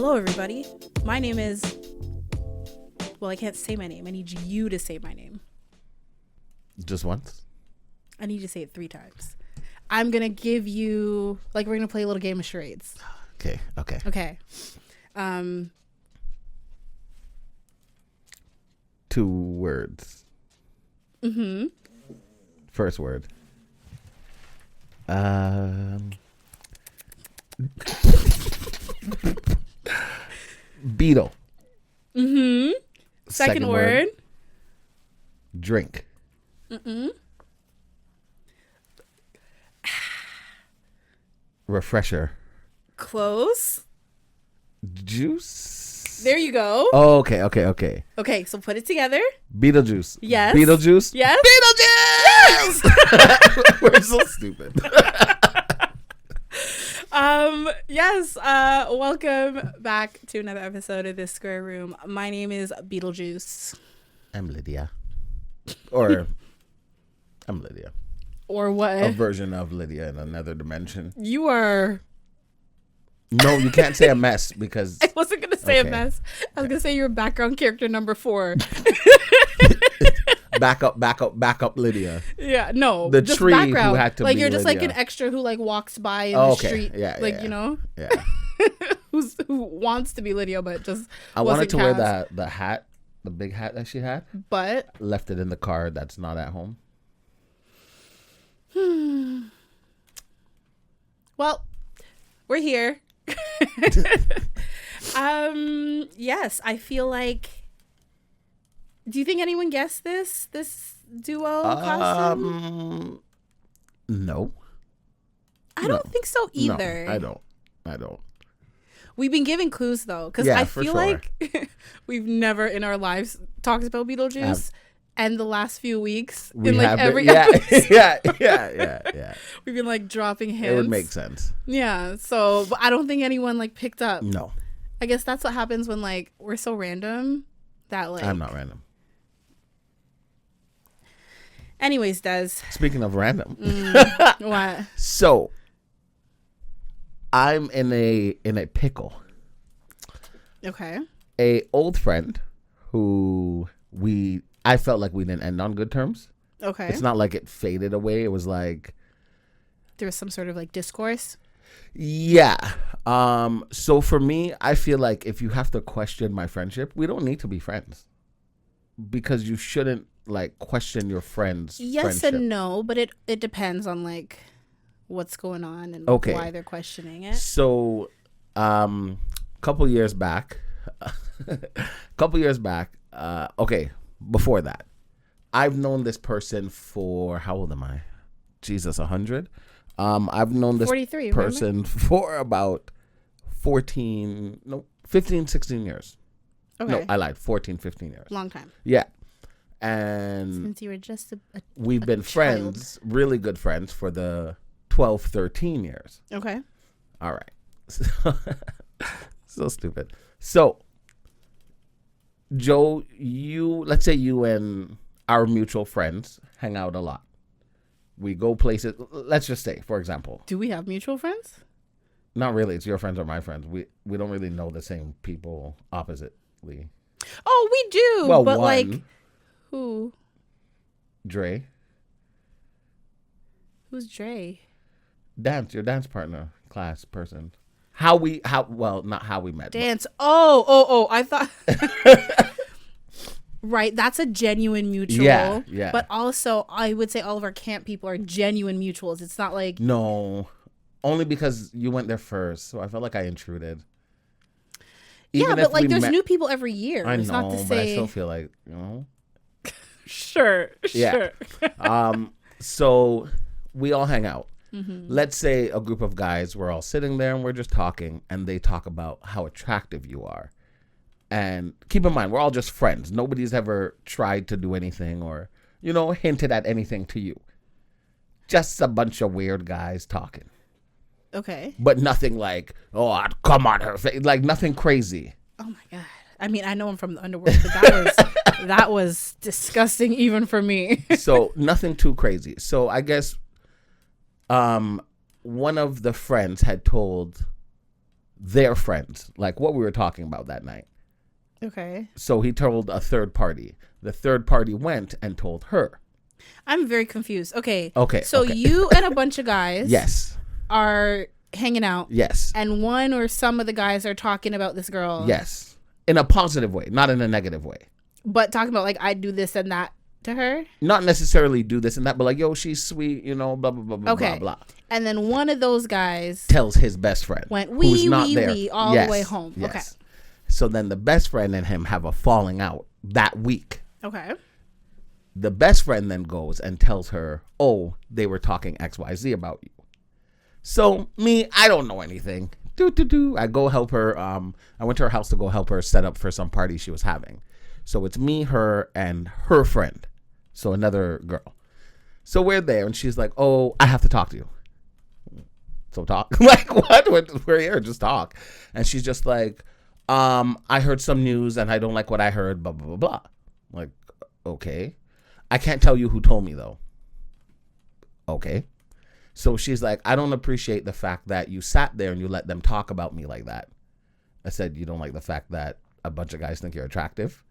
Hello, everybody. My name is... Well, I can't say my name. I need you to say my name. Just once? I need you to say it 3 times. I'm going to give you... Like, we're going to play a little game of charades. Okay. Okay. 2 words. Mm-hmm. First word. Beetle. Mm-hmm. Second word. Drink. Mm-mm. Refresher. Close. Juice. There you go. Oh, okay. Okay, so put it together. Beetlejuice. Yes. Beetlejuice. Yes. Beetlejuice. We're so stupid. Yes. Welcome back to another episode of This Square Room. My name is Beetlejuice. I'm Lydia. Or I'm Lydia. Or what? A version of Lydia in another dimension. You are... No, you can't say a mess because... I wasn't going to say a mess. I was going to say you're background character number 4. Back up, Lydia. Yeah, no. The just tree background. who had to like be you're just Lydia. like an extra who like walks by in the street. Yeah, like, yeah. you know? Yeah. Who wants to be Lydia but just I wanted to wear cast. the hat, the big hat that she had. But Left it in the car that's not at home. Well, we're here. Yes, I feel like... Do you think anyone guessed this duo costume? No. I don't think so either. No, I don't. We've been giving clues though, because Yeah, I for feel sure. like we've never in our lives talked about Beetlejuice. And the last few weeks, We in like have every been, episode, yeah. we've been like dropping hints. It would make sense. Yeah. So, but I don't think anyone like picked up. No. I guess that's what happens when like we're so random that like. I'm not random. Anyways, Des. Speaking of random. What? So, I'm in a pickle. Okay. A old friend who I felt like we didn't end on good terms. Okay. It's not like it faded away. It was like, There was some sort of like discourse. yeah. So for me, I feel like if you have to question my friendship, we don't need to be friends, because you shouldn't like question your friend's Yes friendship. and no, but it depends on like what's going on and Okay. why they're questioning it. So, couple years back, okay, before that, I've known this person for, how old am I? Jesus, 100. I've known this 43, person for about 15, 16 years. Okay. No, I lied, 14, 15 years. Long time. Yeah. And Since you were just we've been friends, really good friends, for the 12, 13 years. Okay. All right. So stupid. So, Joe, let's say you and our mutual friends hang out a lot. We go places. Let's just say, for example. Do we have mutual friends? Not really. It's your friends or my friends. We don't really know the same people oppositely. Oh, we do. Well, but one, like, who? Dre. Who's Dre? Your dance partner, class person. Not how we met. Dance. Oh, I thought. Right, that's a genuine mutual. Yeah. But also, I would say all of our camp people are genuine mutuals. It's not like... No, only because you went there first, so I felt like I intruded. Yeah, Even but if like we there's met- new people every year. I It's know, not to but I say... still feel like, you know. Sure. Yeah. So we all hang out. Mm-hmm. Let's say a group of guys, we're all sitting there and we're just talking, and they talk about how attractive you are. And keep in mind, we're all just friends. Nobody's ever tried to do anything or, hinted at anything to you. Just a bunch of weird guys talking. Okay. But nothing like, oh, I'd come on her face. Like, nothing crazy. Oh, my God. I mean, I know him from the underworld, but that was disgusting even for me. So, nothing too crazy. So, I guess one of the friends had told their friends, like what we were talking about that night. Okay. So he told a third party. The third party went and told her. I'm very confused. Okay. Okay. So you and a bunch of guys Yes. are hanging out. Yes. And one or some of the guys are talking about this girl. Yes. In a positive way, not in a negative way. But talking about like I do this and that to her. Not necessarily do this and that, but like, yo, she's sweet, you know, blah, blah, blah, blah, Okay. blah, blah. And then one of those guys Tells his best friend. went who's not there. all the way home. Yes. Okay. So then the best friend and him have a falling out that week. Okay. The best friend then goes and tells her, oh, they were talking XYZ about you. So me, I don't know anything. I go help her. I went to her house to go help her set up for some party she was having. So it's me, her, and her friend. So another girl. So we're there, and she's like, oh, I have to talk to you. So talk. Like, what? We're here, just talk. And she's just like, I heard some news, and I don't like what I heard, blah, blah, blah, blah. Like, okay. I can't tell you who told me, though. Okay. So she's like, I don't appreciate the fact that you sat there and you let them talk about me like that. I said, you don't like the fact that a bunch of guys think you're attractive?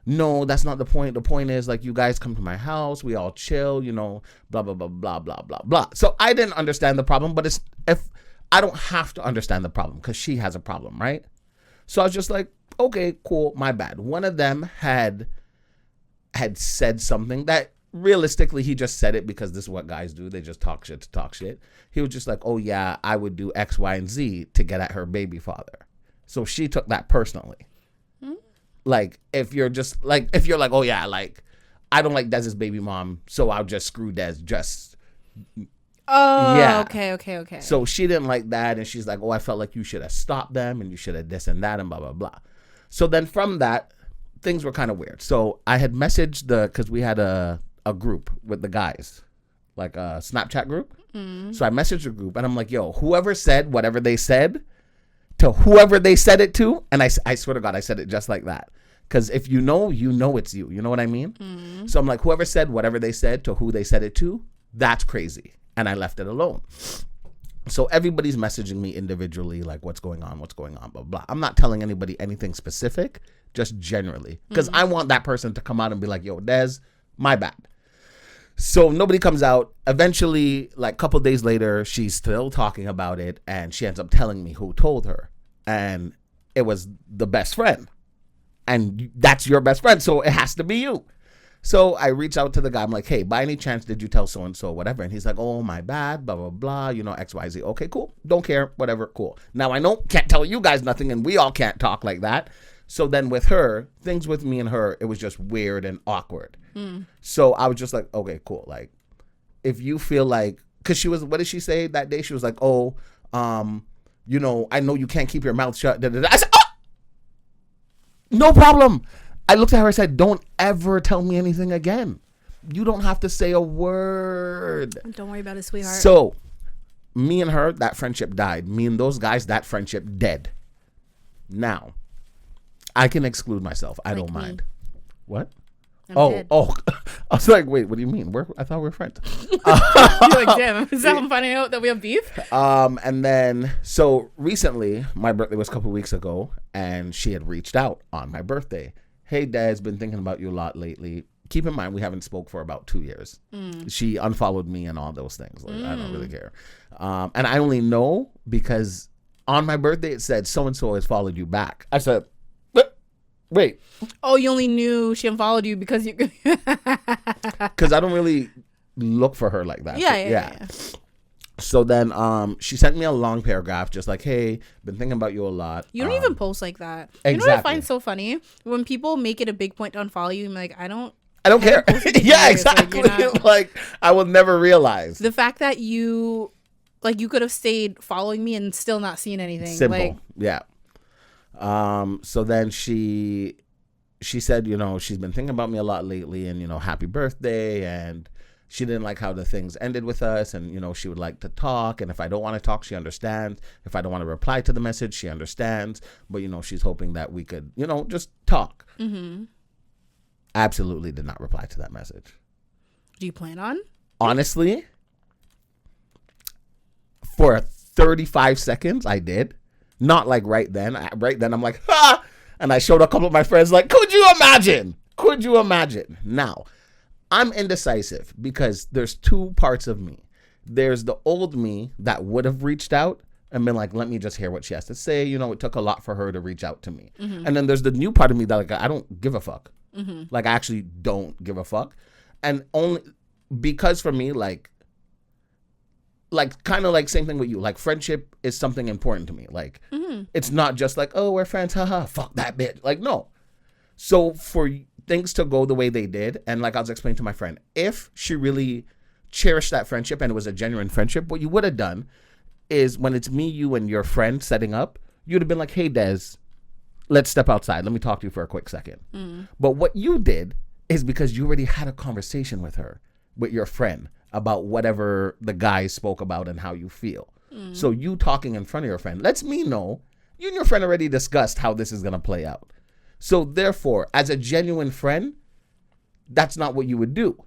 No, that's not the point. The point is, like, you guys come to my house, we all chill, you know, blah, blah, blah, blah, blah, blah, blah. So I didn't understand the problem, but if I don't have to understand the problem because she has a problem, right? So I was just like, okay, cool, my bad. One of them had said something that realistically he just said it because this is what guys do. They just talk shit to talk shit. He was just like, oh, yeah, I would do X, Y, and Z to get at her baby father. So she took that personally. Like, if you're like, oh, yeah, like, I don't like Dez's baby mom, so I'll just screw Dez. Oh, yeah. Okay. So she didn't like that, and she's like, oh, I felt like you should have stopped them, and you should have this and that, and blah, blah, blah. So then from that, things were kind of weird. So I had messaged because we had a group with the guys, like a Snapchat group. So I messaged the group, and I'm like, yo, whoever said whatever they said, to whoever they said it to, and I swear to God, I said it just like that. Because if you know it's you. You know what I mean? So I'm like, whoever said whatever they said to who they said it to, that's crazy. And I left it alone. So everybody's messaging me individually, like, what's going on, blah, blah. I'm not telling anybody anything specific, just generally. Because I want that person to come out and be like, yo, Des, my bad. So nobody comes out. Eventually, like a couple days later, she's still talking about it, and she ends up telling me who told her. And it was the best friend. And that's your best friend, so it has to be you. So I reach out to the guy. I'm like, hey, by any chance, did you tell so-and-so, whatever? And he's like, oh, my bad, blah, blah, blah, you know, X, Y, Z. Okay, cool. Don't care, whatever, cool. Now, I can't tell you guys nothing, and we all can't talk like that. So then with her, things with me and her, it was just weird and awkward. So I was just like, okay, cool. Like, if you feel like, because she was, what did she say that day? She was like, oh, you know, I know you can't keep your mouth shut. I said, oh, no problem. I looked at her and said, don't ever tell me anything again. You don't have to say a word. Don't worry about it, sweetheart. So me and her, that friendship died. Me and those guys, that friendship dead. Now, I can exclude myself. I don't mind. What? I'm dead. I was like, wait, what do you mean? I thought we were friends. You're like, damn, is that I'm finding out that we have beef? And then, so recently, my birthday was a couple weeks ago, and she had reached out on my birthday. Hey, Dad's been thinking about you a lot lately. Keep in mind, we haven't spoke for about 2 years. She unfollowed me and all those things. Like, I don't really care. And I only know because on my birthday, it said, so-and-so has followed you back. I said, wait. Oh, you only knew she unfollowed you because you... Because I don't really look for her like that. Yeah. So then she sent me a long paragraph just like, hey, been thinking about you a lot. You don't even post like that. Exactly. You know what I find so funny? When people make it a big point to unfollow you, I'm like, I don't care. Yeah, exactly. Like, I will never realize. The fact that you could have stayed following me and still not seen anything. Simple. Yeah. So then she said, you know, she's been thinking about me a lot lately and, you know, happy birthday. And she didn't like how the things ended with us. And, you know, she would like to talk. And if I don't want to talk, she understands. If I don't want to reply to the message, she understands. But, you know, she's hoping that we could, you know, just talk. Absolutely did not reply to that message. Do you plan on? Honestly, for 35 seconds, I did. Not like right then. Right then I'm like, ha! And I showed a couple of my friends like, could you imagine? Could you imagine? Now, I'm indecisive because there's two parts of me. There's the old me that would have reached out and been like, let me just hear what she has to say. You know, it took a lot for her to reach out to me. Mm-hmm. And then there's the new part of me that like, I don't give a fuck. Mm-hmm. Like, I actually don't give a fuck. And only because for me, like kind of like same thing with you. Like, friendship is something important to me. Like, it's not just like, oh, we're friends. Haha, fuck that bitch. Like, no. So for things to go the way they did, and like I was explaining to my friend, if she really cherished that friendship and it was a genuine friendship, what you would have done is when it's me, you, and your friend setting up, you'd have been like, hey, Des, let's step outside. Let me talk to you for a quick second. But what you did is because you already had a conversation with her, with your friend, about whatever the guys spoke about and how you feel. So you talking in front of your friend lets me know you and your friend already discussed how this is going to play out. So therefore, as a genuine friend, that's not what you would do.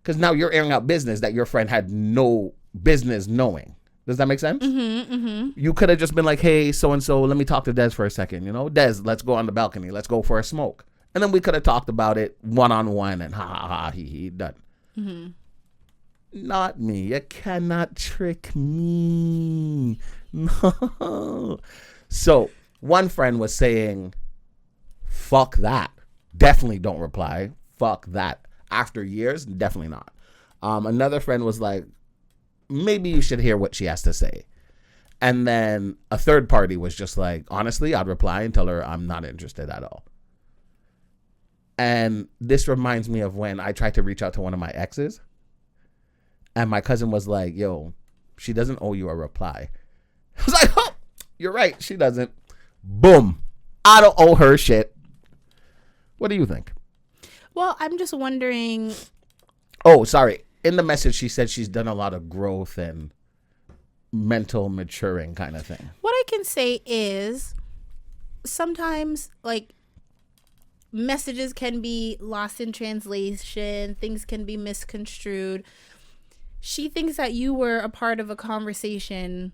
Because now you're airing out business that your friend had no business knowing. Does that make sense? You could have just been like, hey, so-and-so, let me talk to Des for a second. You know, Des, let's go on the balcony. Let's go for a smoke. And then we could have talked about it one-on-one and ha, he, done. Not me. You cannot trick me. No. So one friend was saying, fuck that. Definitely don't reply. Fuck that. After years, definitely not. Another friend was like, maybe you should hear what she has to say. And then a third party was just like, honestly, I'd reply and tell her I'm not interested at all. And this reminds me of when I tried to reach out to one of my exes. And my cousin was like, yo, she doesn't owe you a reply. I was like, oh, you're right. She doesn't. Boom. I don't owe her shit. What do you think? Well, I'm just wondering. Oh, sorry. In the message, she said she's done a lot of growth and mental maturing kind of thing. What I can say is sometimes, like, messages can be lost in translation. Things can be misconstrued. She thinks that you were a part of a conversation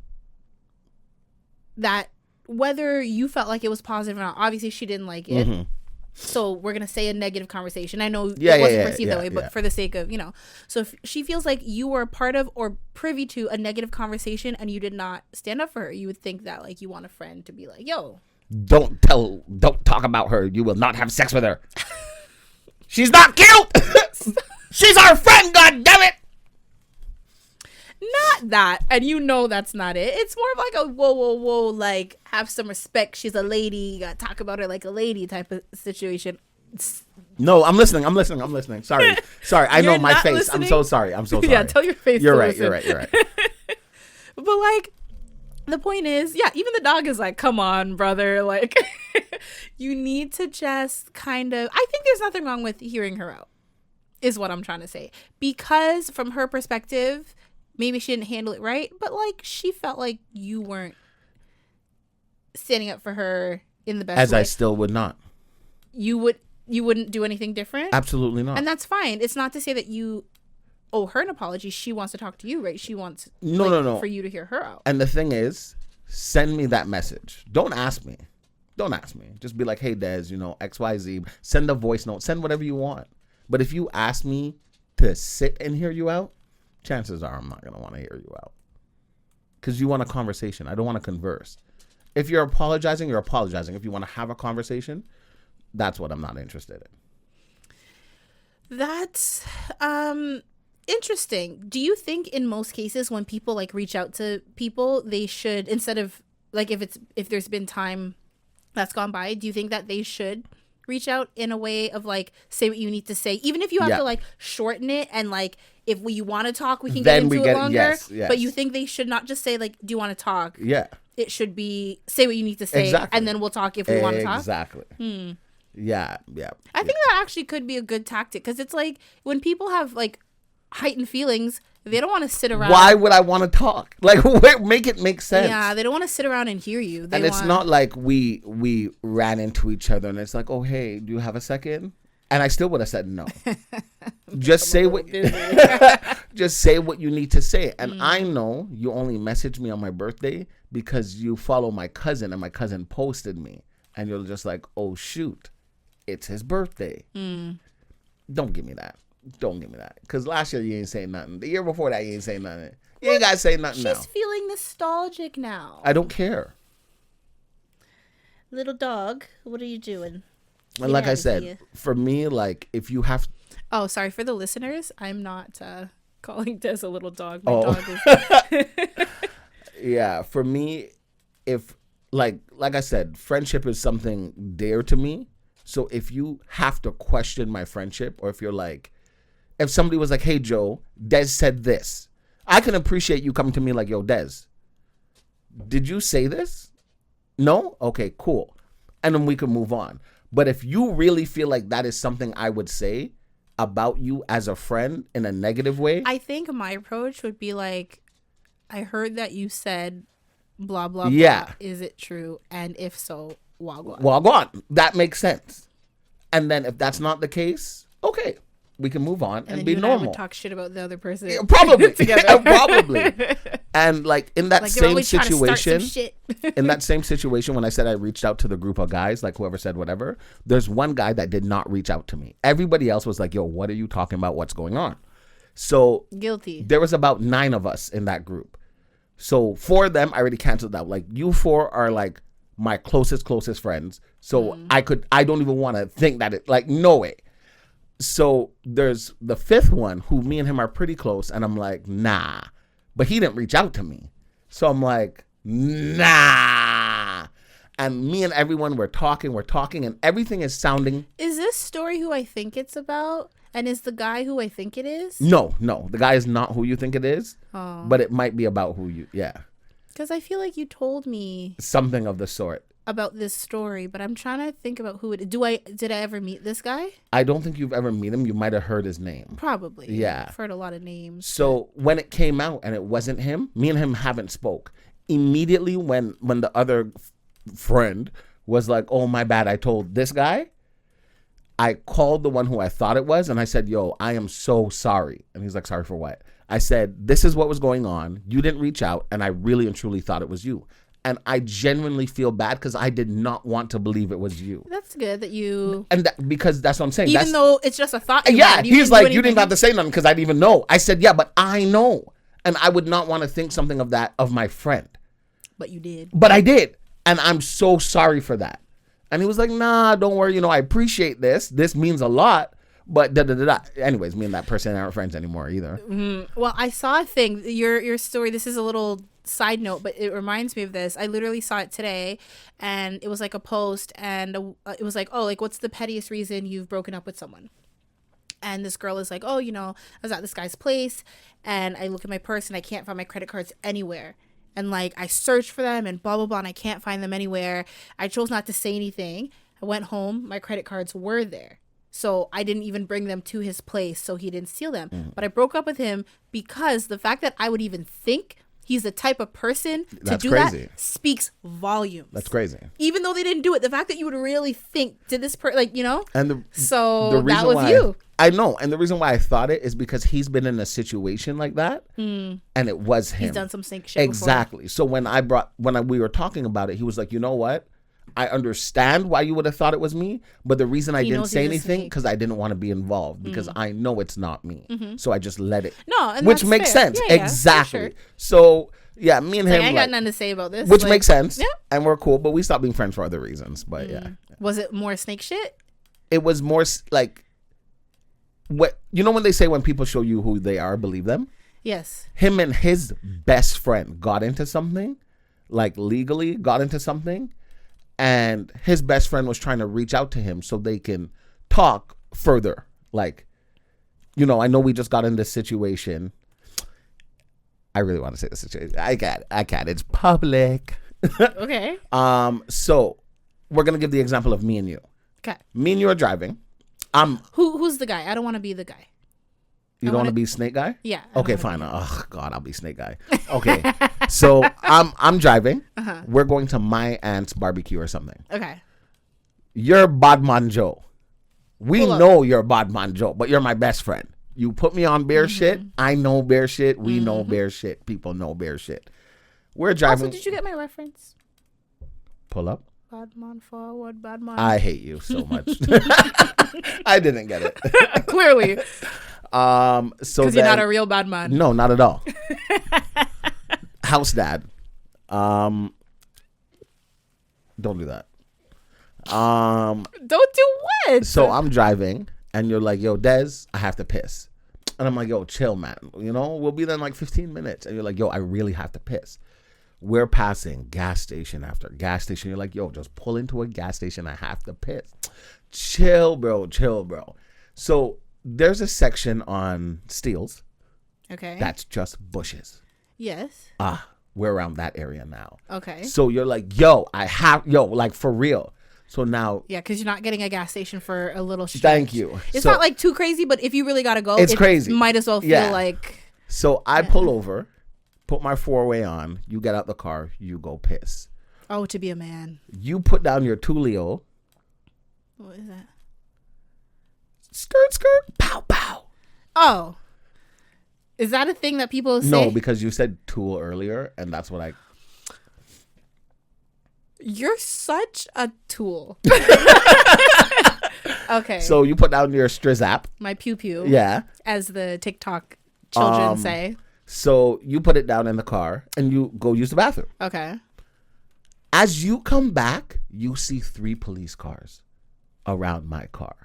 that whether you felt like it was positive or not, obviously she didn't like it. So we're going to say a negative conversation. I know it wasn't perceived that way, but for the sake of, so if she feels like you were a part of or privy to a negative conversation and you did not stand up for her, you would think that like you want a friend to be like, yo. Don't talk about her. You will not have sex with her. She's not cute. She's our friend, God damn it. Not that. And that's not it. It's more of like a whoa, like have some respect. She's a lady. You gotta talk about her like a lady type of situation. No, I'm listening. Sorry. I know my face. Listening? I'm so sorry. Yeah, tell your face. You're right. But like, the point is, yeah, even the dog is like, come on, brother. Like, you need to just kind of, I think there's nothing wrong with hearing her out, is what I'm trying to say. Because from her perspective, maybe she didn't handle it right, but like she felt like you weren't standing up for her in the best way. As I still would not. You wouldn't do anything different? Absolutely not. And that's fine. It's not to say that you owe her an apology. She wants to talk to you, right? She wants no. for you to hear her out. And the thing is, send me that message. Don't ask me. Just be like, hey, Des, XYZ. Send a voice note. Send whatever you want. But if you ask me to sit and hear you out, chances are I'm not going to want to hear you out. Because you want a conversation. I don't want to converse. If you're apologizing, you're apologizing. If you want to have a conversation, that's what I'm not interested in. That's interesting. Do you think in most cases when people like reach out to people, they should, instead of like if there's been time that's gone by, do you think that they should reach out in a way of like say what you need to say, even if you have to like shorten it and like if you want to talk, we can get into it longer. Yes. But you think they should not just say like, do you want to talk? Yeah. It should be say what you need to say, and then we'll talk if we want to talk. Exactly. Yeah. I think that actually could be a good tactic because it's like when people have like heightened feelings, they don't want to sit around. Why would I want to talk? Like, make it make sense. Yeah, they don't want to sit around and hear you. It's not like we ran into each other and it's like, oh, hey, do you have a second? And I still would have said no. Just say what just say what you need to say. And I know you only messaged me on my birthday because you follow my cousin and my cousin posted me and you're just like, oh shoot, it's his birthday. Don't give me that. Don't give me that. Because last year you ain't saying nothing. The year before that you ain't saying nothing. You ain't got to say nothing now. She's feeling nostalgic now. I don't care. Little dog, what are you doing? And like I said, for me, like, if you have... Oh, sorry. For the listeners, I'm not calling Des a little dog. My dog is... Yeah, for me, if... Like I said, friendship is something dear to me. So if you have to question my friendship, or if you're like... If somebody was like, hey, Joe, Des said this. I can appreciate you coming to me like, yo, Des, did you say this? No? Okay, cool. And then we can move on. But if you really feel like that is something I would say about you as a friend in a negative way. I think my approach would be like, I heard that you said blah, blah, yeah. blah. Is it true? And if so, wagwan. Wagwan. That makes sense. And then if that's not the case, okay, we can move on and be normal. And would talk shit about the other person. Yeah, probably. Together. Probably. And like in that same situation, in that same situation, when I said I reached out to the group of guys, like whoever said whatever, there's one guy that did not reach out to me. Everybody else was like, yo, what are you talking about? What's going on? So guilty. There was about 9 of us in that group. So 4 of them, I already canceled out. Like you 4 are like my closest friends. So I don't even want to think that it, like, no way. So there's the 5th one who me and him are pretty close. And I'm like, nah, but he didn't reach out to me. So I'm like, nah. And me and everyone, we're talking and everything is sounding. Is this story who I think it's about? And is the guy who I think it is? No. The guy is not who you think it is. Oh. But it might be about who you, yeah. Because I feel like you told me something of the sort about this story, but I'm trying to think about who it is. Did I ever meet this guy? I don't think you've ever met him. You might have heard his name. Probably. Yeah. I've heard a lot of names. So when it came out and it wasn't him, me and him haven't spoke. Immediately when the other friend was like, oh, my bad, I told this guy, I called the one who I thought it was and I said, yo, I am so sorry. And he's like, sorry for what? I said, this is what was going on. You didn't reach out and I really and truly thought it was you. And I genuinely feel bad because I did not want to believe it was you. That's good that you... And because that's what I'm saying. Even though it's just a thought. Yeah, he's like, you didn't have to say nothing because I didn't even know. I said, yeah, but I know. And I would not want to think something of that of my friend. But you did. But I did. And I'm so sorry for that. And he was like, nah, don't worry. I appreciate this. This means a lot. But da-da-da-da. Anyways, me and that person aren't friends anymore either. Mm-hmm. Well, I saw a thing. Your story, this is a little side note, but it reminds me of this. I literally saw it today, and it was like a post, and it was like, oh, like, what's the pettiest reason you've broken up with someone? And this girl is like, oh, I was at this guy's place, and I look at my purse, and I can't find my credit cards anywhere. And, like, I searched for them, and blah, blah, blah, and I can't find them anywhere. I chose not to say anything. I went home. My credit cards were there. So I didn't even bring them to his place so he didn't steal them. But I broke up with him because the fact that I would even think he's the type of person to do that speaks volumes. That's crazy. Even though they didn't do it, the fact that you would really think, did this person, like, And the that was you. I know. And the reason why I thought it is because he's been in a situation like that and it was him. He's done some snake shit Exactly. Before. So when we were talking about it, he was like, you know what? I understand why you would have thought it was me, but the reason I didn't say anything because I didn't want to be involved because I know it's not me. So I just let it. No, and which makes sense. Yeah, exactly. Sure. So yeah, me and him. I ain't got nothing to say about this. Which makes sense. Yeah. And we're cool, but we stopped being friends for other reasons. But yeah. Was it more snake shit? It was more like what when they say when people show you who they are, believe them. Yes. Him and his best friend got into something, like legally got into something. And his best friend was trying to reach out to him so they can talk further. Like, I know we just got in this situation. I really want to say the situation. I can't. It's public. Okay. So we're going to give the example of me and you. Okay. Me and you are driving. Who's the guy? I don't want to be the guy. You don't want to be Snake Guy? Yeah. Okay, fine. Oh God, I'll be Snake Guy. Okay. So I'm driving. Uh-huh. We're going to my aunt's barbecue or something. Okay. You're Badman Joe. We know you're Badman Joe, but you're my best friend. You put me on bear shit. I know bear shit. We know bear shit. People know bear shit. We're driving. Also, did you get my reference? Pull up. Bad man forward, bad man. I hate you so much. I didn't get it. Clearly. So because you're not a real bad man. No, not at all. House dad. Don't do that. Don't do what? So I'm driving and you're like, yo, Des, I have to piss. And I'm like, yo, chill, man. You know, we'll be there in like 15 minutes. And you're like, yo, I really have to piss. We're passing gas station after gas station. You're like, yo, just pull into a gas station. I have to piss. Chill, bro. Chill, bro. So there's a section on Steeles. Okay. That's just bushes. Yes. We're around that area now. Okay. So you're like, yo, like for real. So now. Yeah, because you're not getting a gas station for a little stretch. Thank you. It's not like too crazy, but if you really got to go, it's crazy. Might as well feel like. So I pull over, put my 4-way on. You get out the car. You go piss. Oh, to be a man. You put down your Tulio. What is that? Skirt, skirt, pow, pow. Oh. Is that a thing that people say? No, because you said tool earlier, and that's what I... You're such a tool. Okay. So you put down your Strizap. My pew-pew. Yeah. As the TikTok children say. So you put it down in the car, and you go use the bathroom. Okay. As you come back, you see 3 police cars around my car.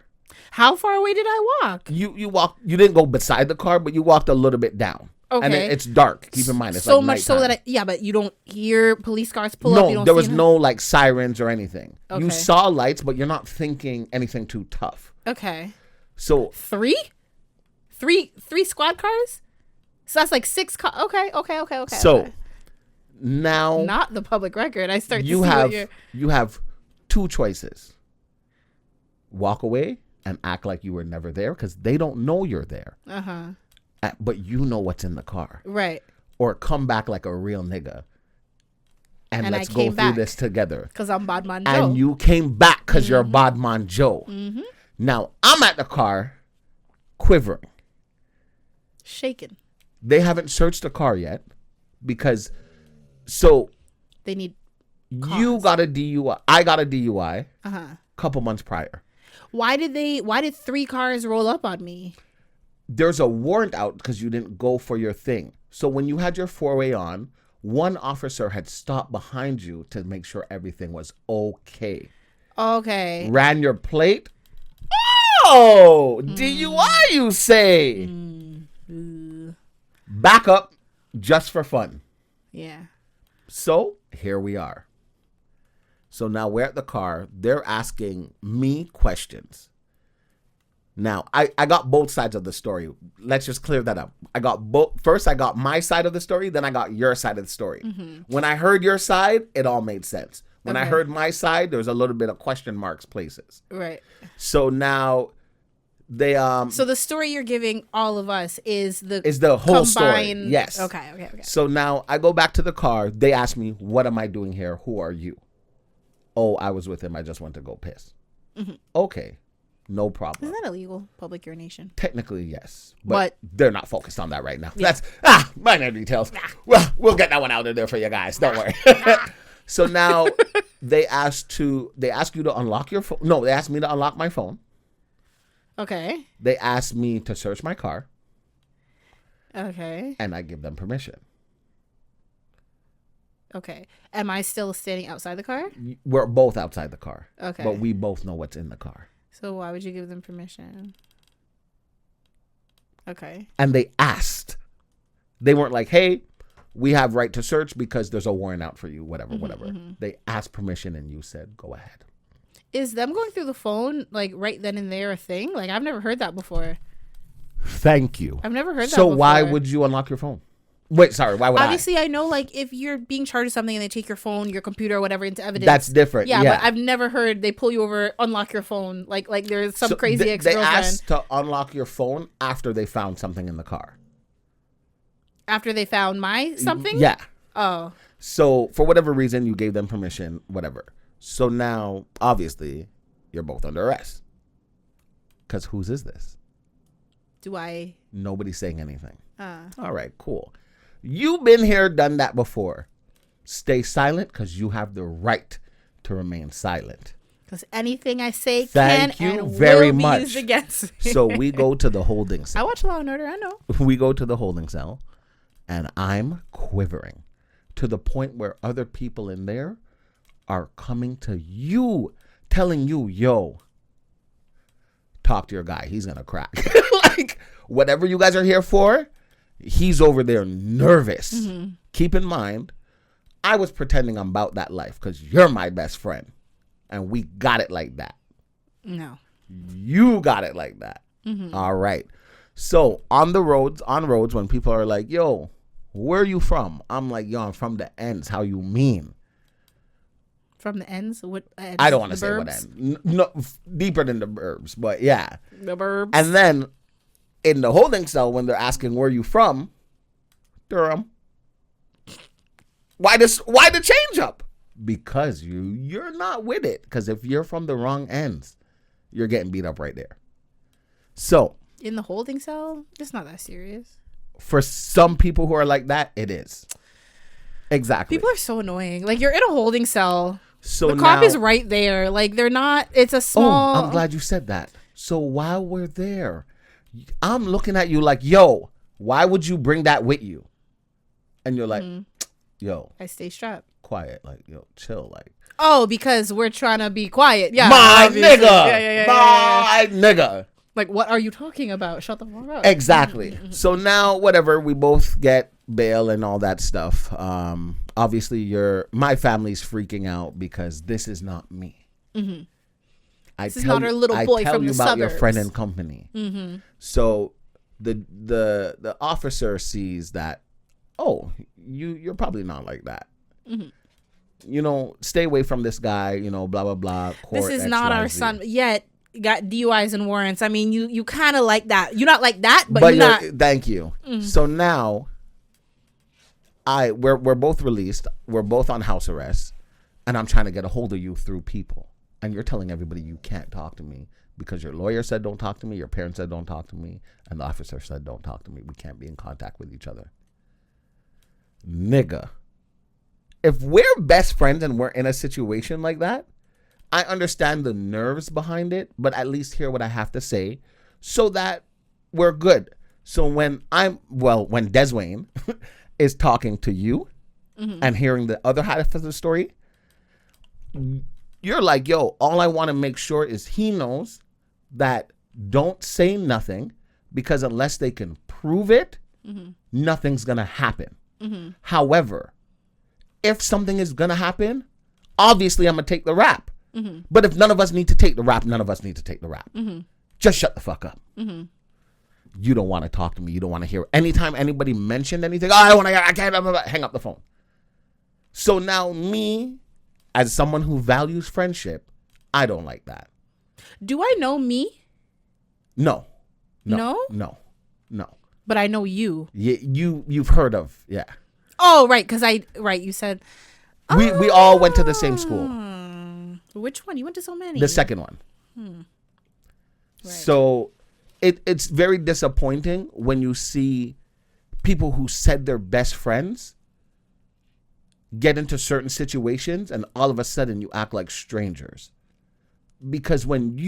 How far away did I walk? You walk. You didn't go beside the car, but you walked a little bit down. Okay. And it's dark. Keep in mind, it's so like much nighttime. so that but you don't hear police cars pull up. You don't there see was them? no like sirens or anything. Okay. You saw lights, but you're not thinking anything too tough. Okay. So 3 squad cars. So that's like 6 cars. Okay. So okay. now, Not the public record. I start to you see have what you're... you have 2 choices: walk away and act like you were never there because they don't know you're there. But you know what's in the car, right? Or come back like a real nigga, and let's go through this together. Because I'm Badman Joe. And you came back because you're Badman Joe. Now I'm at the car, quivering, shaking. They haven't searched the car yet because, so they need. Cause. You got a DUI. I got a DUI. Couple months prior. Why did 3 cars roll up on me? There's a warrant out because you didn't go for your thing. So when you had your 4-way on, one officer had stopped behind you to make sure everything was okay. Okay. Ran your plate. Oh, DUI, you say. Back up just for fun. Yeah. So here we are. So now we're at the car. They're asking me questions. Now, I got both sides of the story. Let's just clear that up. I got both. First, I got my side of the story. Then I got your side of the story. When I heard your side, it all made sense. When I heard my side, there was a little bit of question marks places. Right. So now they So the story you're giving all of us is the whole story. Yes. Okay. So now I go back to the car. They ask me, "What am I doing here? Who are you?" "Oh, I was with him. I just went to go piss." Okay. No problem. Is that illegal? Public urination? Technically, yes. But they're not focused on that right now. Yeah. That's, minor details. Well, we'll get that one out of there for you guys. Don't worry. So now they ask you to unlock your phone. No, they asked me to unlock my phone. Okay. They asked me to search my car. Okay. And I give them permission. Okay. Am I still standing outside the car? We're both outside the car. Okay. But we both know what's in the car. So why would you give them permission? Okay. And they asked. They weren't like, "Hey, we have right to search because there's a warrant out for you," whatever. They asked permission and you said, "Go ahead." Is them going through the phone, like, right then and there a thing? Like, I've never heard that before. Thank you. I've never heard that So before. why would you unlock your phone? Wait, sorry. Why would Obviously, I know, like, if you're being charged with something and they take your phone, your computer, or whatever into evidence. That's different. Yeah, but I've never heard they pull you over, unlock your phone. Like there's some crazy ex-girlfriend. They asked to unlock your phone after they found something in the car. After they found my something? Yeah. Oh. So for whatever reason, you gave them permission, whatever. So now, obviously, you're both under arrest. Because whose is this? Do I? Nobody's saying anything. All right, cool. You've been here, done that before. Stay silent because you have the right to remain silent. Because anything I say Thank can you and very will much. be used against me. So we go to the holding I cell. watch Law and Order, I know. We go to the holding cell, and I'm quivering to the point where other people in there are coming to you, telling you, yo, talk to your guy. He's going to crack. Like, whatever you guys are here for, he's over there nervous. Mm-hmm. Keep in mind, I was pretending I'm about that life because you're my best friend. And we got it like that. No. You got it like that. Mm-hmm. All right. So on roads, when people are like, yo, where are you from? I'm like, yo, I'm from the ends. How you mean? From the ends? What ends? I don't want to say what ends. No, deeper than the burbs, but yeah. The burbs. And then in the holding cell, when they're asking where you from, Durham. Why the change up? Because you're not with it. Because if you're from the wrong ends, you're getting beat up right there. So in the holding cell, it's not that serious. For some people who are like that, it is. Exactly. People are so annoying. Like, you're in a holding cell. So the cop is right there. Like, they're not. It's a small. Oh, I'm glad you said that. So while we're there, I'm looking at you like, yo, why would you bring that with you? And you're like, yo, I stay strapped. Quiet, like, yo, chill, like. Oh, because we're trying to be quiet. Yeah, my obviously. nigga, my nigga. Like, what are you talking about? Shut the fuck up. Exactly. So now, whatever, we both get bail and all that stuff. Obviously, my family's freaking out because this is not me. Mm-hmm. This is not our little boy from the suburbs. I tell you about your friend and company. Mm-hmm. So the officer sees that. Oh, you're probably not like that. Mm-hmm. You know, stay away from this guy. You know, blah blah blah. This is not our son yet. Got DUIs and warrants. I mean, you kind of like that. You're not like that, but you're not. Thank you. Mm-hmm. So now, we're both released. We're both on house arrest, and I'm trying to get a hold of you through people. And you're telling everybody you can't talk to me because your lawyer said don't talk to me, your parents said don't talk to me, and the officer said don't talk to me. We can't be in contact with each other. Nigga. If we're best friends and we're in a situation like that, I understand the nerves behind it, but at least hear what I have to say so that we're good. So when Deswayne is talking to you and hearing the other half of the story, you're like, yo, all I want to make sure is he knows that don't say nothing because unless they can prove it, nothing's going to happen. Mm-hmm. However, if something is going to happen, obviously I'm going to take the rap. Mm-hmm. But if none of us need to take the rap, none of us need to take the rap. Mm-hmm. Just shut the fuck up. Mm-hmm. You don't want to talk to me. You don't want to hear. Anytime anybody mentioned anything, I can't, hang up the phone. So now me, as someone who values friendship, I don't like that. Do I know me? No. No. But I know you. You've heard of, yeah. Oh, right, because you said. We all went to the same school. Which one? You went to so many. The second one. Right. So it's very disappointing when you see people who said they're best friends get into certain situations and all of a sudden you act like strangers. Because when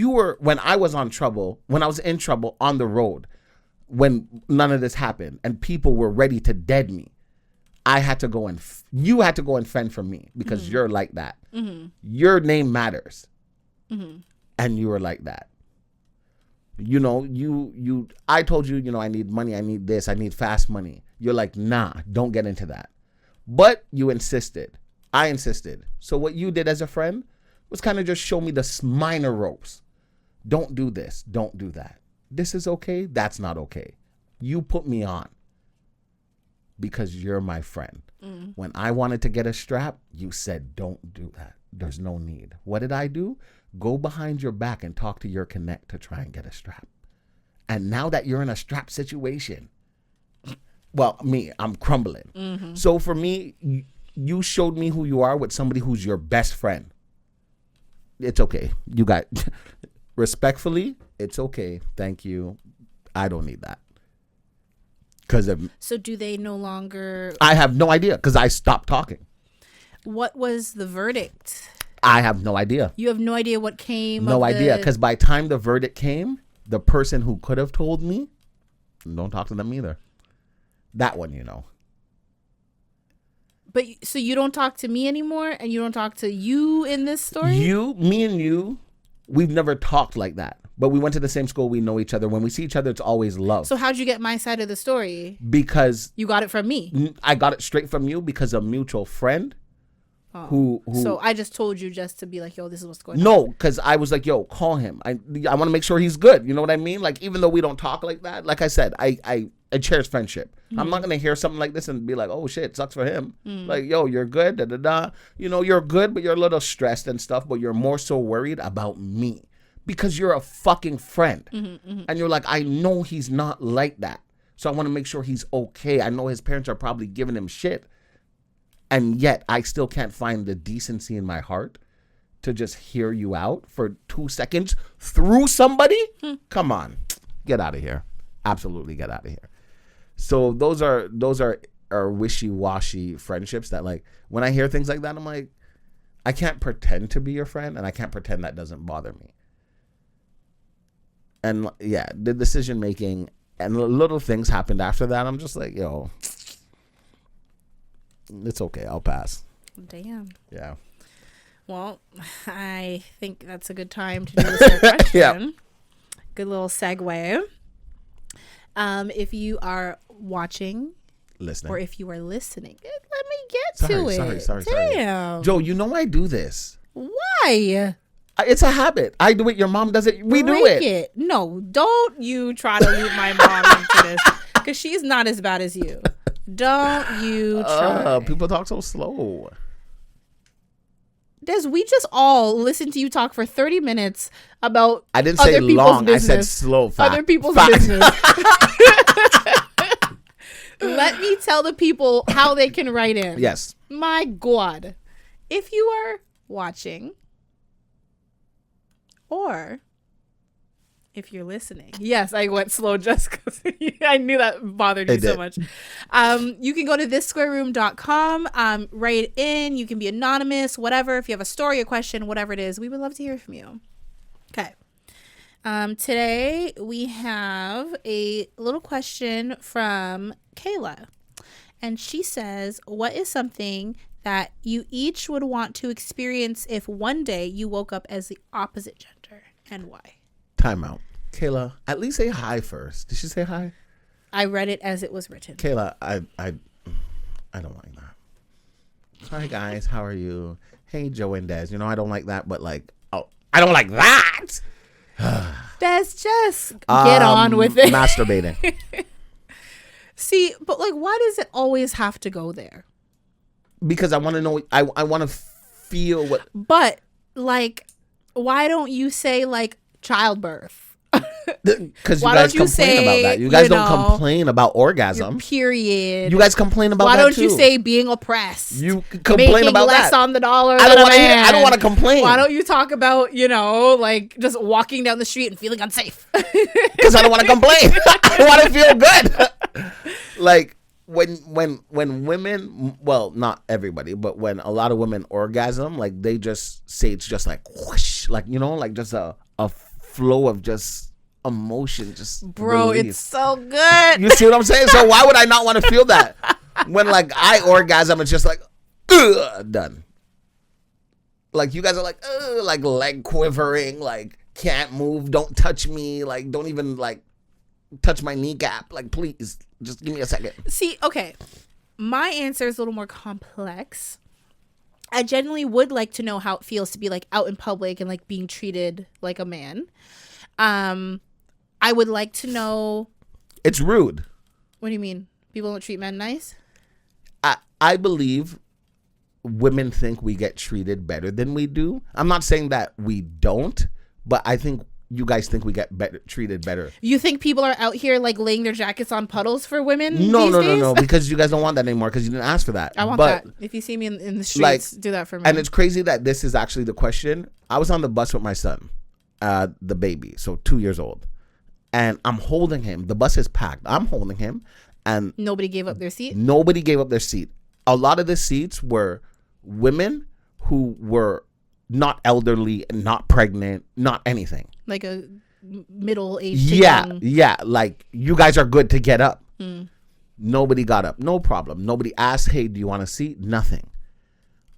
I was in trouble on the road, when none of this happened and people were ready to dead me, I had to go and you had to go and fend for me because you're like that. Mm-hmm. Your name matters. Mm-hmm. And you were like that. You know, I told you, you know, I need money. I need this. I need fast money. You're like, nah, don't get into that. But you insisted. I insisted. So what you did as a friend was kind of just show me the minor ropes. Don't do this. Don't do that. This is okay. That's not okay. You put me on because you're my friend. Mm. When I wanted to get a strap, you said, don't do that. There's no need. What did I do? Go behind your back and talk to your connect to try and get a strap. And now that you're in a strap situation, well, I'm crumbling. Mm-hmm. So for me, you showed me who you are with somebody who's your best friend. It's okay. You got, respectfully, it's okay. Thank you. I don't need that. So do they no longer? I have no idea because I stopped talking. What was the verdict? I have no idea. You have no idea what came. No idea, because by the time the verdict came, the person who could have told me, don't talk to them either. That one, you know. But so you don't talk to me anymore, and you don't talk to you in this story? Me and you, we've never talked like that. But we went to the same school. We know each other. When we see each other, it's always love. So how'd you get my side of the story? Because you got it from me. I got it straight from you because a mutual friend who So I just told you just to be like, yo, this is what's going on. No, because I was like, yo, call him. I want to make sure he's good. You know what I mean? Like, even though we don't talk like that, like I said, I cherish friendship. Mm-hmm. I'm not going to hear something like this and be like, oh, shit, sucks for him. Like, yo, you're good, da-da-da. You know, you're good, but you're a little stressed and stuff, but you're more so worried about me because you're a fucking friend. And you're like, I know he's not like that. So I want to make sure he's okay. I know his parents are probably giving him shit. And yet I still can't find the decency in my heart to just hear you out for 2 seconds through somebody. Come on, get out of here. Absolutely get out of here. So those are wishy-washy friendships that, like, when I hear things like that, I'm like, I can't pretend to be your friend, and I can't pretend that doesn't bother me. And yeah, the decision making and little things happened after that. I'm just like, yo, it's okay. I'll pass. Damn. Yeah. Well, I think that's a good time to do this third question. Yeah. Good little segue. If you are watching, listening, or if you are listening, let me get to it. Sorry. Damn. Joe, you know I do this. Why? It's a habit. I do it. Your mom does it. We do it. No, don't you try to loop my mom into this, because she's not as bad as you. Don't you try. People talk so slow. Des, we just all listened to you talk for 30 minutes about I didn't say long. Business, I said slow. Fact. Other people's business. Let me tell the people how they can write in. Yes. My God. If you are watching, or if you're listening. Yes, I went slow just because I knew that bothered you so much. You can go to thissquareroom.com, write in. You can be anonymous, whatever. If you have a story, a question, whatever it is, we would love to hear from you. Okay. Today we have a little question from Kayla. And she says, what is something that you each would want to experience if one day you woke up as the opposite gender, and why? Time out. Kayla, at least say hi first. Did she say hi? I read it as it was written. Kayla, I don't like that. Hi guys, how are you? Hey Joe and Des. You know I don't like that, but like, oh, I don't like that. Des, just get on with it. Masturbating. See, but like, why does it always have to go there? Because I want to know. I want to feel what. But like, why don't you say like childbirth? Because you guys complain about that. You guys don't complain about orgasm. Period. You guys complain about that too. Why don't you say being oppressed? You complain about less that. on the dollar. I don't want to complain. Why don't you talk about, like just walking down the street and feeling unsafe? Because I don't want to complain. I want to feel good. Like when women, well, not everybody, but when a lot of women orgasm, like they just say it's just like whoosh, like like just a flow of just emotion, just bro, release. It's so good. You see what I'm saying? So why would I not want to feel that? When like I orgasm, it's just like done. Like you guys are like leg quivering, like can't move, don't touch me, like don't even like touch my kneecap, like please just give me a second. See, okay, my answer is a little more complex. I genuinely would like to know how it feels to be like out in public and like being treated like a man. I would like to know. It's rude. What do you mean? People don't treat men nice? I believe women think we get treated better than we do. I'm not saying that we don't, but I think you guys think we get treated better. You think people are out here like laying their jackets on puddles for women? No, because you guys don't want that anymore because you didn't ask for that. I want that. If you see me in the streets, do that for me. And it's crazy that this is actually the question. I was on the bus with my son, the baby, so 2 years old. And I'm holding him. The bus is packed. I'm holding him. And nobody gave up their seat? Nobody gave up their seat. A lot of the seats were women who were not elderly, not pregnant, not anything. Like a middle-aged. Yeah. Like, you guys are good to get up. Nobody got up. No problem. Nobody asked, hey, do you want a seat? Nothing.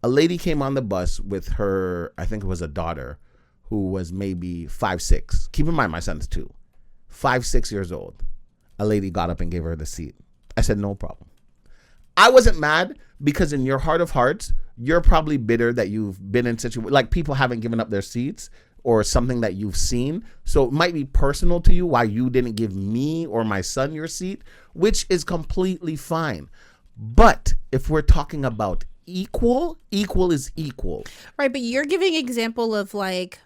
A lady came on the bus with her, I think it was a daughter, who was maybe 5'6". Keep in mind, my son's 2. 5'6" years old. A lady got up and gave her the seat. I said, no problem. I wasn't mad because in your heart of hearts, you're probably bitter that you've been in situations, like people haven't given up their seats or something that you've seen. So it might be personal to you why you didn't give me or my son your seat, which is completely fine. But if we're talking about equal is equal. Right, but you're giving example of like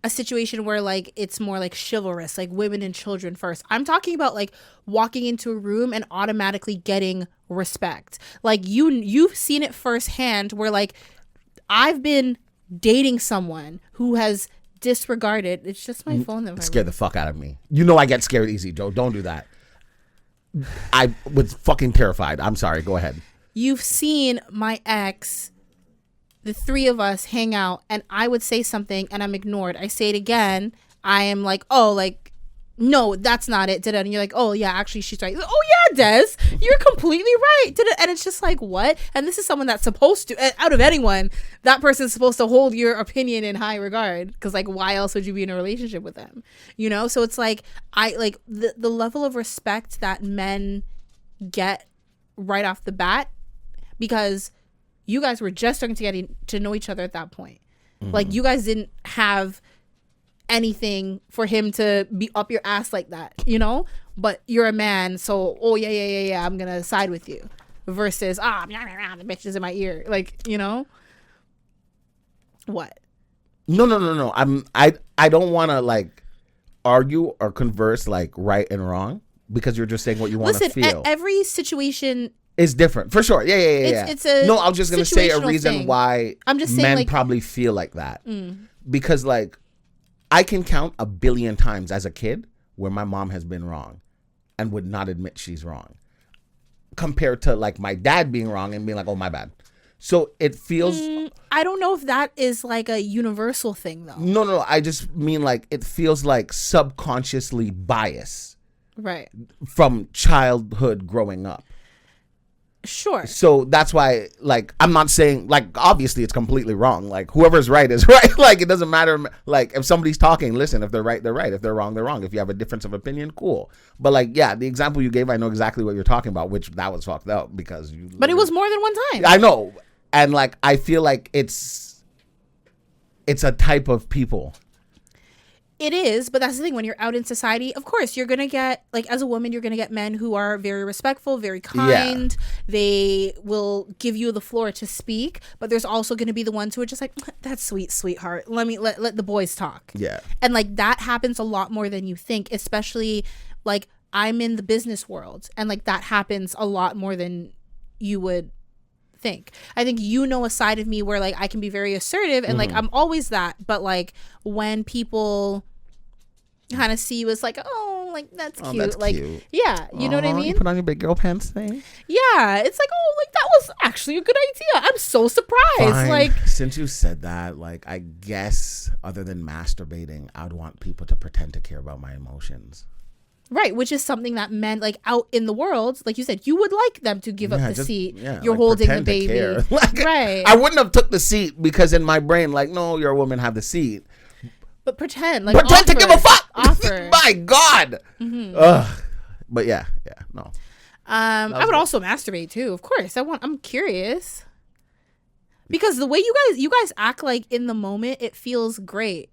a situation where like it's more like chivalrous, like women and children first. I'm talking about like walking into a room and automatically getting respect. Like you've seen it firsthand where like I've been dating someone who has disregarded. It's just my phone that scared the fuck out of me. You know I get scared easy, Joe. Don't do that. I was fucking terrified. I'm sorry. Go ahead. You've seen my ex, the three of us hang out, and I would say something and I'm ignored. I say it again. I am like, oh, like, no, that's not it. And you're like, oh, yeah, actually, she's right. Like, oh, yeah, Des, you're completely right. And it's just like, what? And this is someone that's supposed to, out of anyone, that person's supposed to hold your opinion in high regard. Because, like, why else would you be in a relationship with them? You know? So it's like, the level of respect that men get right off the bat, because you guys were just starting to get to know each other at that point. Like, you guys didn't have anything for him to be up your ass like that, you know? But you're a man, so, oh, yeah, I'm gonna side with you. Versus, the bitch is in my ear. Like, you know? What? No. I don't want to, like, argue or converse, like, right and wrong, because you're just saying what you want to feel. Every situation is different, for sure. Yeah. It's a no, I was just gonna say a reason thing. why I'm just saying, men like, probably feel like that. Because, like, I can count a billion times as a kid where my mom has been wrong and would not admit she's wrong, compared to, like, my dad being wrong and being like, oh, my bad. So it feels... I don't know if that is, like, a universal thing, though. No. I just mean, like, it feels like subconsciously bias. Right. From childhood growing up. Sure. So that's why, like, I'm not saying, like, obviously it's completely wrong. Like, whoever's right is right. Like, it doesn't matter. Like, if somebody's talking, listen. If they're right, they're right. If they're wrong, they're wrong. If you have a difference of opinion, cool. But, like, yeah, the example you gave, I know exactly what you're talking about, which that was fucked up because you... But it was more than one time. I know. And, like, I feel like it's a type of people. It is, but that's the thing. When you're out in society, of course, you're going to get, like, as a woman, you're going to get men who are very respectful, very kind. Yeah. They will give you the floor to speak, but there's also going to be the ones who are just like, that's sweet, sweetheart. Let the boys talk. Yeah. And, like, that happens a lot more than you think, especially, like, I'm in the business world, and, like, that happens a lot more than you would think. I think you know a side of me where, like, I can be very assertive and like I'm always that, but like when people kind of see you as like, oh, like that's cute, that's like cute. Yeah, you know what I mean? You put on your big girl pants thing. Yeah, it's like, oh, like that was actually a good idea. I'm so surprised. Fine. Like, since you said that, like, I guess other than masturbating, I'd want people to pretend to care about my emotions. Right, which is something that men, like, out in the world, like you said, you would like them to give up the seat. Yeah, you're like, holding the baby. Like, right. I wouldn't have took the seat because in my brain, like, no, you're a woman, have the seat. But pretend to give a fuck. Offer. My God. Ugh. But yeah, no. I would also masturbate too, of course. I'm curious. Because the way you guys act, like, in the moment, it feels great.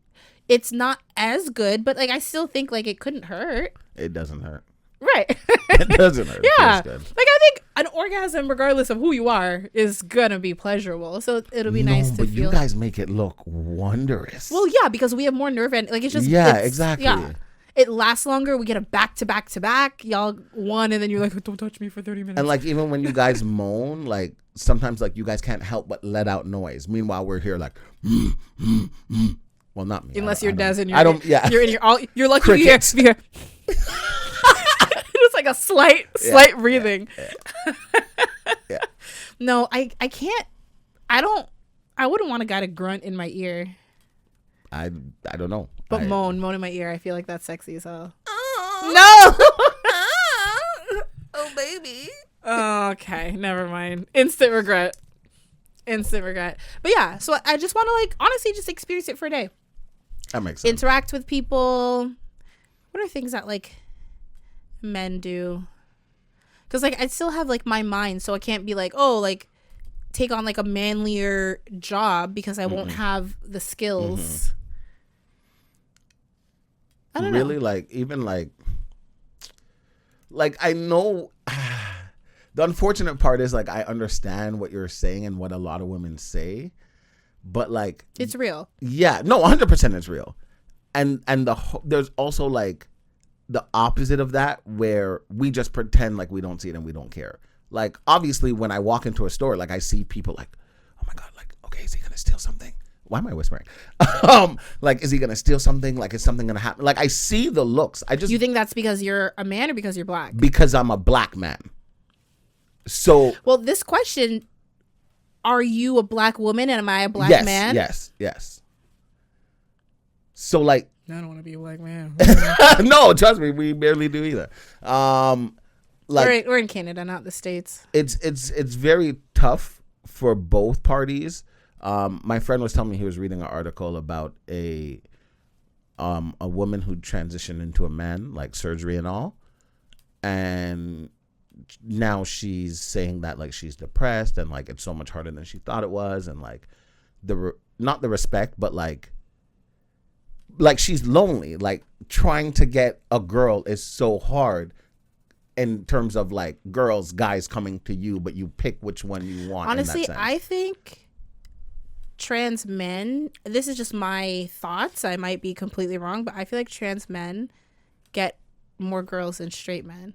It's not as good, but, like, I still think, like, it couldn't hurt. It doesn't hurt. Right. It doesn't hurt. Yeah. Like, I think an orgasm, regardless of who you are, is gonna be pleasurable. So it'll be nice to but feel. You guys make it look wondrous. Well, yeah, because we have more nerve and, like, it's just... Yeah, exactly. Yeah. It lasts longer. We get a back-to-back-to-back. Y'all won, and then you're like, don't touch me for 30 minutes. And, like, even when you guys moan, like, sometimes, like, you guys can't help but let out noise. Meanwhile, we're here like... Well, not me. Unless you're Des and I don't. Yeah. You're in your. You're lucky to be here. It's like a slight breathing. Yeah. No, I can't. I wouldn't want a guy to grunt in my ear. I don't know. But moan in my ear. I feel like that's sexy as hell. No. Oh, baby. Okay, never mind. Instant regret. But yeah, so I just want to like honestly just experience it for a day. That makes sense. Interact with people. What are things that like men do? Because like I still have like my mind, so I can't be like, oh, like take on like a manlier job because I won't have the skills. I don't know. Really, like even like I know. The unfortunate part is like I understand what you're saying and what a lot of women say, but like it's real. Yeah, no, 100% it's real, and there's also like the opposite of that where we just pretend like we don't see it and we don't care. Like obviously, when I walk into a store, like I see people like, oh my god, like okay, is he gonna steal something? Why am I whispering? Like, is he gonna steal something? Like, is something gonna happen? Like, I see the looks. You think that's because you're a man or because you're black? Because I'm a black man. So, well, this question: are you a black woman and am I a black man? Yes. So, like, I don't want to be a black man. No, trust me, we barely do either. Like, we're in Canada, not the States. It's very tough for both parties. My friend was telling me he was reading an article about a woman who transitioned into a man, like surgery and all, and now she's saying that like she's depressed and like it's so much harder than she thought it was, and like not the respect, but like she's lonely. Like trying to get a girl is so hard in terms of like guys coming to you, but you pick which one you want. Honestly, I think trans men, this is just my thoughts, I might be completely wrong, but I feel like trans men get more girls than straight men.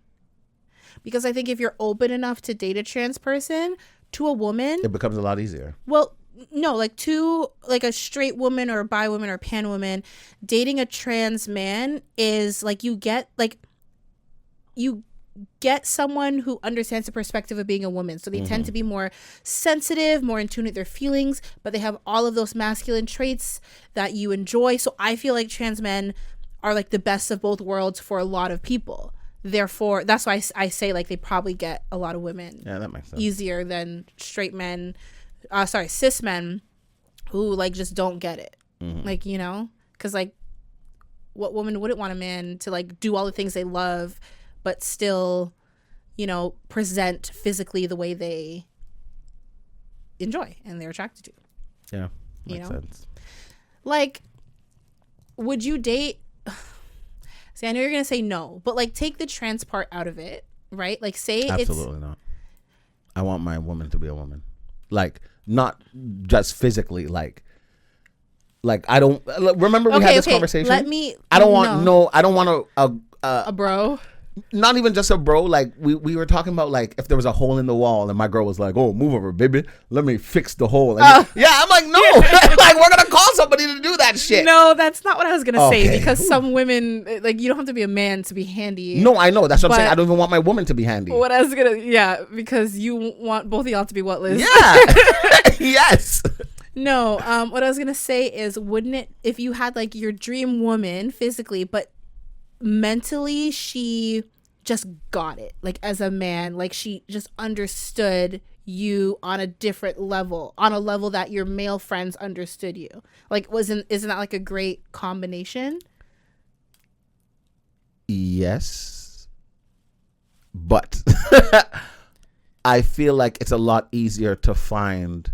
Because I think if you're open enough to date a trans person, to a woman, it becomes a lot easier. Well, no, like to like a straight woman or a bi woman or a pan woman, dating a trans man is like you get someone who understands the perspective of being a woman. So they tend to be more sensitive, more in tune with their feelings, but they have all of those masculine traits that you enjoy. So I feel like trans men are like the best of both worlds for a lot of people. Therefore, that's why I say like they probably get a lot of women. Yeah, that makes sense. Easier than cis men who like just don't get it. Like, you know, because like what woman wouldn't want a man to like do all the things they love but still, you know, present physically the way they enjoy and they're attracted to. Yeah, makes sense. Like, would you date... See, I know you're going to say no, but like take the trans part out of it, right? Like say Absolutely not. I want my woman to be a woman. Like, not just physically, like I don't... Remember we had this conversation? I don't want a bro. Not even just a bro. Like we were talking about like if there was a hole in the wall and my girl was like, "Oh, move over, baby. Let me fix the hole." And yeah, I'm like, no, like we're gonna call somebody to do that shit. No, that's not what I was gonna say because some women like you don't have to be a man to be handy. No, I know. That's what I'm saying. I don't even want my woman to be handy. What I was because you want both of y'all to be what, Liz? Yeah. Yes. No, what I was gonna say is, wouldn't it if you had like your dream woman physically, but mentally she just got it, like as a man, like she just understood you on a different level, on a level that your male friends understood you, like isn't that like a great combination? Yes, but I feel like it's a lot easier to find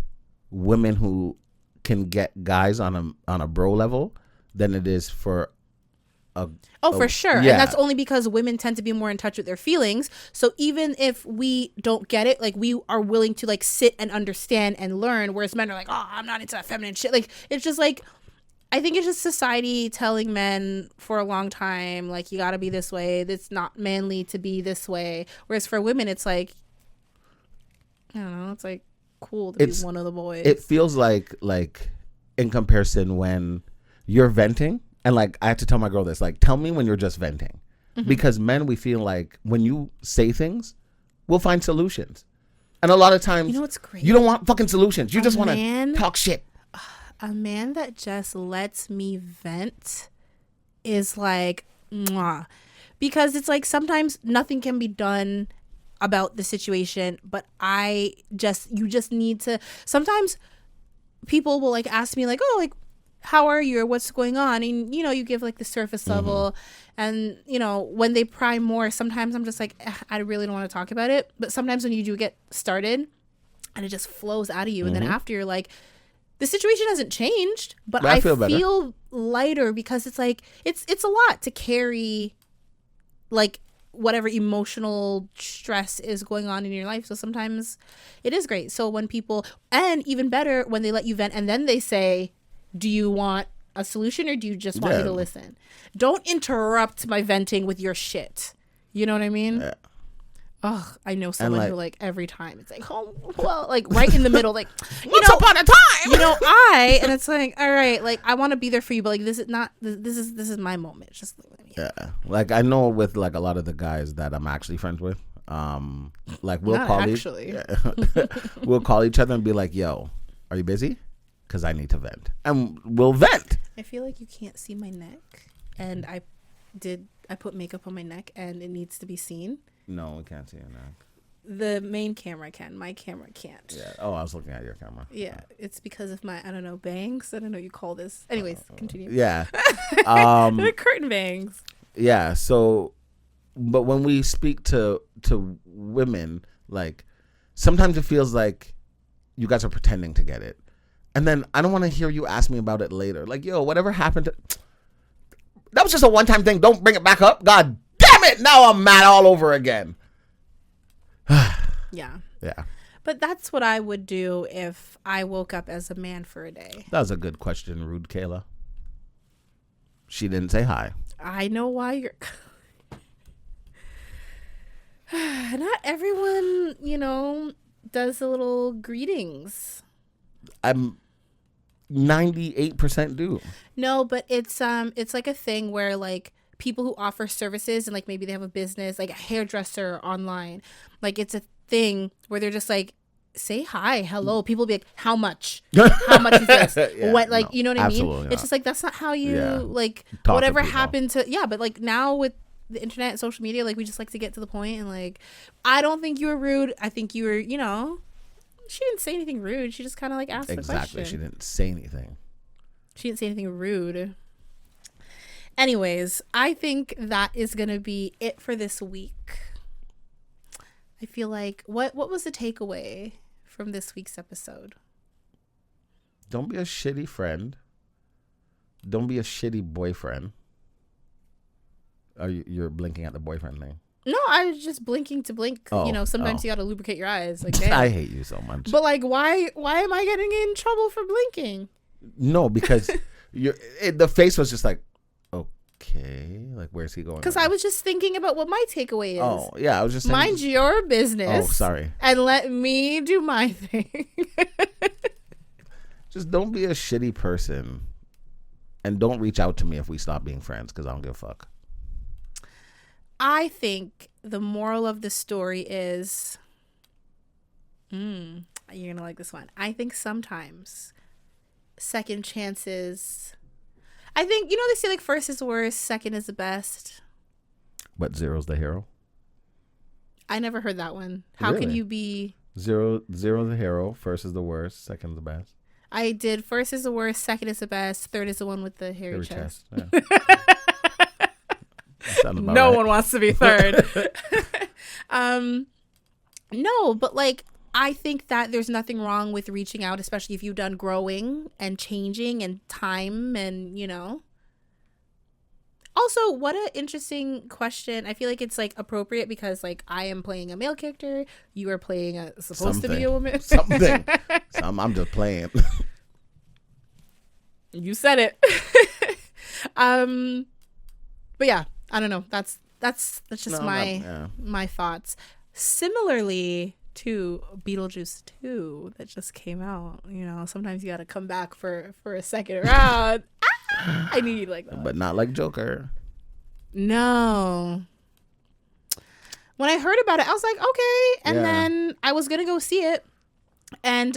women who can get guys on a bro level than it is for for sure. Yeah. And that's only because women tend to be more in touch with their feelings. So even if we don't get it, like we are willing to like sit and understand and learn, whereas men are like, oh, I'm not into that feminine shit. Like it's just like, I think it's just society telling men for a long time, like, you got to be this way. It's not manly to be this way. Whereas for women, it's like, I don't know, it's like cool to be one of the boys. It feels like in comparison when you're venting. And, like, I have to tell my girl this, like, tell me when you're just venting. Mm-hmm. Because men, we feel like when you say things, we'll find solutions. And a lot of times, you know what's great? You don't want fucking solutions. You just want to talk shit. A man that just lets me vent is like, mwah. Because it's like sometimes nothing can be done about the situation, but you just need to. Sometimes people will like ask me like, oh, like, how are you or what's going on? And, you know, you give like the surface level. And, you know, when they pry more, sometimes I'm just like, I really don't want to talk about it. But sometimes when you do get started and it just flows out of you. And then after you're like, the situation hasn't changed, but I feel lighter because it's like, it's a lot to carry like whatever emotional stress is going on in your life. So sometimes it is great. So when people, and even better, when they let you vent and then they say, do you want a solution or do you just want me to listen? Don't interrupt my venting with your shit. You know what I mean? Yeah. Ugh, I know someone who like every time it's like, oh, well, like right in the middle, like, once upon a time, you know, and it's like, all right, like I want to be there for you, but like this is not, this is my moment. It's just like I know with like a lot of the guys that I'm actually friends with, like we'll call each other and be like, yo, are you busy? Because I need to vent, and we'll vent. I feel like you can't see my neck, and I put makeup on my neck, and it needs to be seen. No, we can't see your neck. The main camera can. My camera can't. Yeah. Oh, I was looking at your camera. Yeah, it's because of my, I don't know, bangs. I don't know what you call this. Anyways, continue. Yeah. The curtain bangs. Yeah. So, but when we speak to women, like sometimes it feels like you guys are pretending to get it. And then I don't want to hear you ask me about it later. Like, yo, whatever happened to... That was just a one-time thing. Don't bring it back up. God damn it. Now I'm mad all over again. Yeah. Yeah. But that's what I would do if I woke up as a man for a day. That was a good question, Rude Kayla. She didn't say hi. I know why you're... Not everyone, you know, does a little greetings. I'm 98% do. No, but it's like a thing where like people who offer services and like maybe they have a business, like a hairdresser online, like it's a thing where they're just like, say hi, hello. People be like, how much? How much is this? Yeah, what, like, no, you know what I mean? not. It's just like, that's not how you like talk whatever happened to, but like now with the internet and social media, like we just like to get to the point and like, I don't think you were rude. I think you were, you know, she didn't say anything rude. She just kind of like asked the question. Exactly. She didn't say anything. She didn't say anything rude. Anyways, I think that is going to be it for this week. I feel like, what was the takeaway from this week's episode? Don't be a shitty friend. Don't be a shitty boyfriend. You're blinking at the boyfriend thing. No, I was just blinking to blink. Oh, you know, sometimes you got to lubricate your eyes. Like, damn. I hate you so much. But like, why am I getting in trouble for blinking? No, because the face was just like, okay, like where's he going? Because I was just thinking about what my takeaway is. Oh, yeah, I was just saying, mind your business. Oh, sorry. And let me do my thing. Just don't be a shitty person, and don't reach out to me if we stop being friends because I don't give a fuck. I think the moral of the story is, you're going to like this one. I think sometimes second chances, I think, you know, they say like first is the worst, second is the best. But zero's the hero? I never heard that one. How can you be... Zero's the hero, first is the worst, second's the best. I did first is the worst, second is the best, third is the one with the hairy chest. Yeah. No one wants to be third. No, but like I think that there's nothing wrong with reaching out, especially if you've done growing and changing and time and, you know. Also, what an interesting question. I feel like it's like appropriate because like I am playing a male character, you are playing supposed to be a woman. I'm just playing. You said it. But yeah, I don't know. That's just my thoughts. Similarly to Beetlejuice 2 that just came out, you know, sometimes you got to come back for a second round. I knew you'd like that. But not like Joker. No. when I heard about it, I was like, okay. And Yeah. then I was gonna go see it, and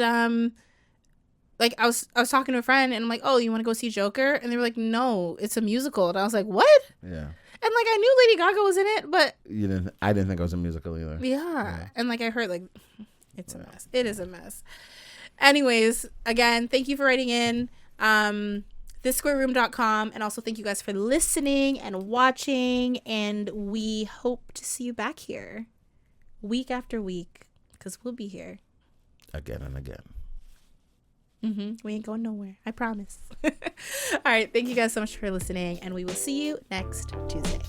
like I was talking to a friend, and I'm like, oh, you want to go see Joker? And they were like, no, it's a musical. And I was like, what? Yeah. And like I knew Lady Gaga was in it, but I didn't think it was a musical either. yeah. And like I heard like it's a mess. It is a mess. Anyways, again, thank you for writing in. thisquareroom.com, and also thank you guys for listening and watching, and we hope to see you back here week after week, because we'll be here Again and again. We ain't going nowhere, I promise. All right, thank you guys so much for listening, and we will see you next Tuesday.